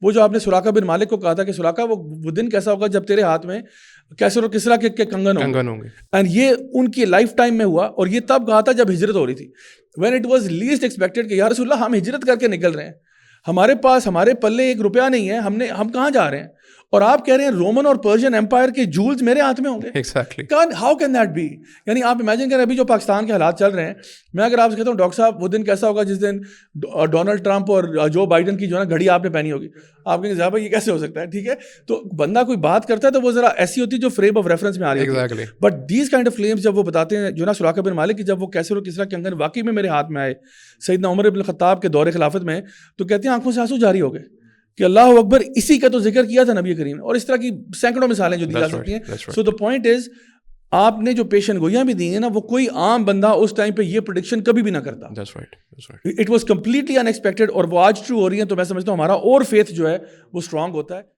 وہ جو آپ نے سراقہ بن مالک کو کہا تھا کہ سراقہ وہ دن کیسا ہوگا جب تیرے ہاتھ میں کیسر و کسریٰ کے کنگن ہوں گے. اینڈ یہ ان کی لائف ٹائم میں ہوا, اور یہ تب کہا تھا جب ہجرت ہو رہی تھی, when it was list expected کہ یا رسول اللہ ہم ہجرت کر کے نکل رہے ہیں, ہمارے پاس ہمارے پلے ایک روپیہ نہیں ہے, ہم کہاں جا رہے ہیں, اور آپ کہہ رہے ہیں رومن اور پرشین ایمپائر کے جولز میرے ہاتھ میں ہوں گے. How can that be? یعنی آپ امیجن کریں ابھی جو پاکستان کے حالات چل رہے ہیں, میں اگر آپ سے کہتا ہوں ڈاکٹر صاحب وہ دن کیسا ہوگا جس دن ڈونلڈ ٹرمپ اور جو بائیڈن کی جو ہے نا گھڑی آپ نے پہنی ہوگی, آپ کہیں صاحب یہ کیسے ہو سکتا ہے, ٹھیک ہے. تو بندہ کوئی بات کرتا ہے تو وہ ذرا ایسی ہوتی ہے جو فریم آف ریفرنس میں آ رہی ہے. But these kind of claims جب وہ بتاتے ہیں جو نا سراقہ بن مالک کی, جب وہ کیسر و کسریٰ کے کنگن واقعی میں میرے ہاتھ میں آئے سیدنا عمر بن الخطاب کے دور خلافت میں, تو کہتے ہیں آنکھوں سے آنسو جاری ہو گئے کہ اللہ اکبر, اسی کا تو ذکر کیا تھا نبی کریم نے. اور اس طرح کی سینکڑوں مثالیں جو دی جا سکتی ہیں. سو دا پوائنٹ از, آپ نے جو پیشن گوئیاں بھی دی ہیں نا, وہ کوئی عام بندہ اس ٹائم پہ یہ پریڈکشن کبھی بھی نہ کرتا. It was completely in expected, اور وہ آج ٹرو ہو رہی ہیں. تو میں سمجھتا ہوں ہمارا اور فیتھ جو ہے وہ اسٹرانگ ہوتا ہے.